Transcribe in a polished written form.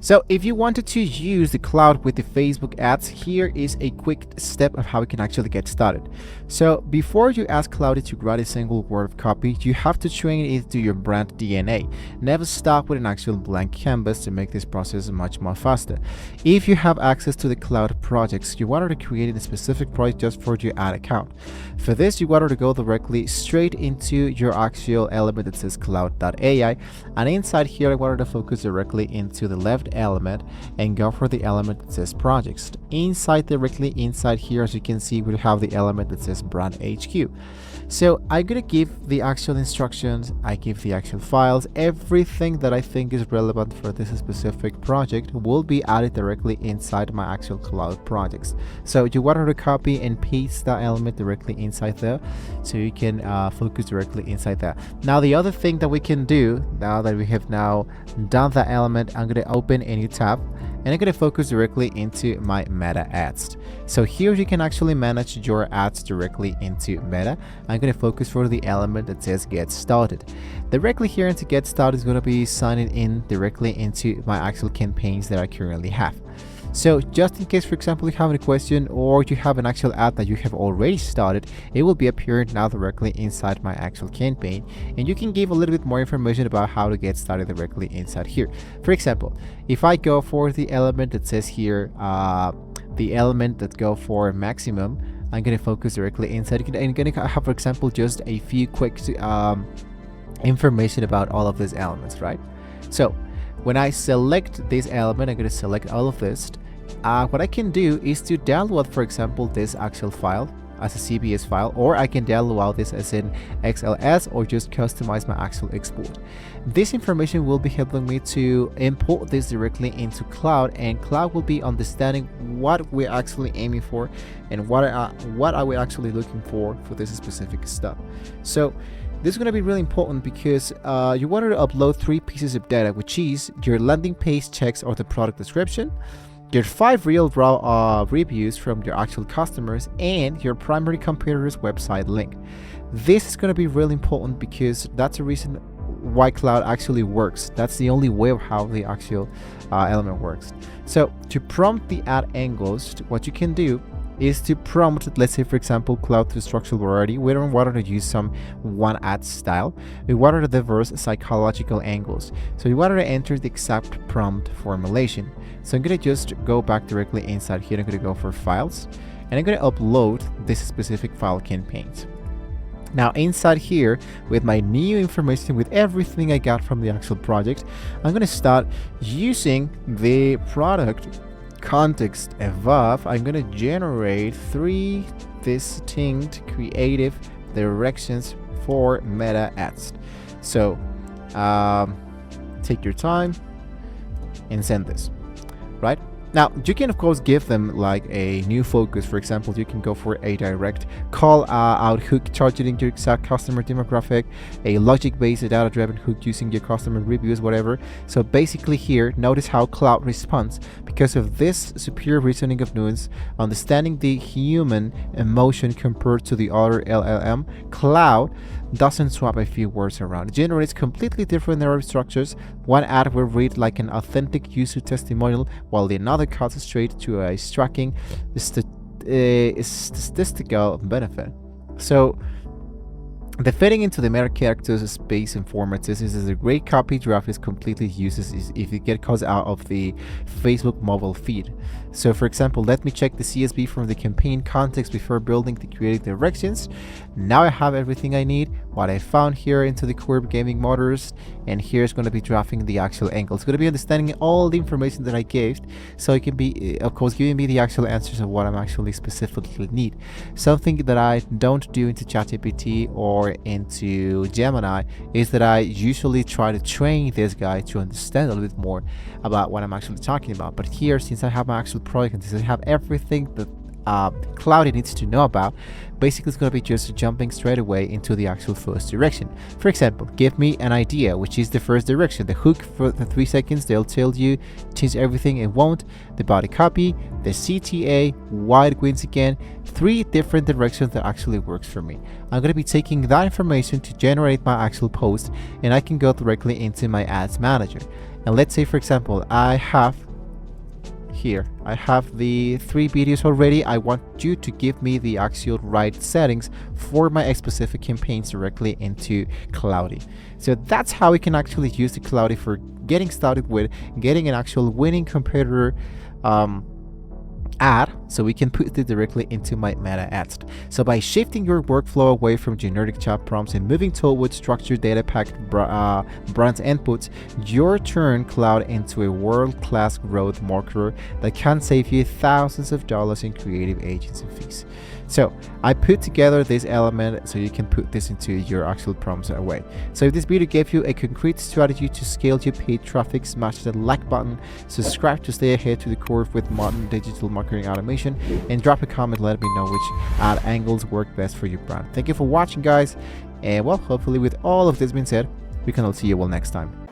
So if you wanted to use the cloud with the Facebook ads, here is a quick step of how you can actually get started. So before you ask Cloud to write a single word of copy, you have to train it to your brand DNA. Never start with an actual blank canvas to make this process much more faster. If you have access to the cloud projects, you wanted to create a specific project just for your ad account. For this, you wanted to go directly straight into your actual element that says cloud.ai, and inside here I wanted to focus directly into the left element and go for the element that says projects. Directly inside here, as you can see, we have the element that says brand HQ. So I'm gonna give the actual instructions, I give the actual files, everything that I think is relevant for this specific project will be added directly inside my actual cloud projects. So you want to copy and paste that element directly inside there, so you can focus directly inside there. Now the other thing that we can do, now that we have now done that element, I'm going to open a new tab and I'm going to focus directly into my meta ads. So here you can actually manage your ads directly into meta. I'm going to focus for the element that says get started. Directly here into get started is going to be signing in directly into my actual campaigns that I currently have. So just in case, for example, you have a question or you have an actual ad that you have already started, it will be appearing now directly inside my actual campaign, and you can give a little bit more information about how to get started directly inside here. For example, if I go for the element that says here, the element that go for maximum, I'm going to focus directly inside. I'm going to have, for example, just a few quick information about all of these elements, right? So when I select this element, I'm going to select all of this. What I can do is to download, for example, this actual file as a CBS file, or I can download this as an XLS or just customize my actual export. This information will be helping me to import this directly into Cloud, and Cloud will be understanding what we're actually aiming for and what are we actually looking for this specific stuff. So this is going to be really important because you want to upload 3 pieces of data, which is your landing page checks or the product description, your 5 real raw reviews from your actual customers, and your primary competitor's website link. This is going to be really important because that's the reason why Cloud actually works. That's the only way of how the actual element works. So to prompt the ad angles, what you can do is to prompt, let's say for example, Cloud to structural variety. We don't want to use some one ad style. We want to diverse psychological angles. So you want to enter the exact prompt formulation. So I'm going to just go back directly inside here. I'm going to go for files and I'm going to upload this specific file campaigns. Now inside here, with my new information, with everything I got from the actual project, I'm going to start using the product context above. I'm going to generate 3 distinct creative directions for meta ads. So take your time and send this. Right now, you can of course give them like a new focus. For example, you can go for a direct call out hook targeting your exact customer demographic, a logic-based data-driven hook using your customer reviews, whatever. So basically here, notice how Cloud responds because of this superior reasoning of nuance, understanding the human emotion compared to the other LLM. Cloud doesn't swap a few words around. It generates completely different narrative structures. One ad will read like an authentic user testimonial, while the another cuts straight to a striking statistical benefit. So the fitting into the meta characters space and formats is a great copy draft is completely useless if it gets cut out of the Facebook mobile feed. So for example, let me check the CSV from the campaign context before building the creative directions. Now I have everything I need, what I found here into the core gaming motors, and here's going to be drafting the actual angle. It's going to be understanding all the information that I gave, so it can be of course giving me the actual answers of what I'm actually specifically need. Something that I don't do into ChatGPT or into Gemini is that I usually try to train this guy to understand a little bit more about what I'm actually talking about. But here, since I have my actual project and since I have everything that Cloud needs to know about, basically it's going to be just jumping straight away into the actual first direction. For example, give me an idea, which is the first direction. The hook for the 3 seconds, they'll tell you change everything it won't. The body copy, the CTA, why it wins again, 3 different directions that actually works for me. I'm going to be taking that information to generate my actual post, and I can go directly into my ads manager. And let's say, for example, I have the 3 videos already. I want you to give me the actual right settings for my specific campaigns directly into Cloudy. So that's how we can actually use the Cloudy for getting started with getting an actual winning competitor ad, so we can put it directly into my meta ads. So by shifting your workflow away from generic chat prompts and moving towards structured data-packed brand inputs, you'll turn Claude into a world-class growth marketer that can save you thousands of dollars in creative agency fees. So I put together this element so you can put this into your actual prompts away. So if this video gave you a concrete strategy to scale your paid traffic, smash the like button, subscribe to stay ahead to the curve with modern digital marketing automation, and drop a comment, let me know which ad angles work best for your brand. Thank you for watching, guys, and well, hopefully with all of this being said, we can all see you all next time.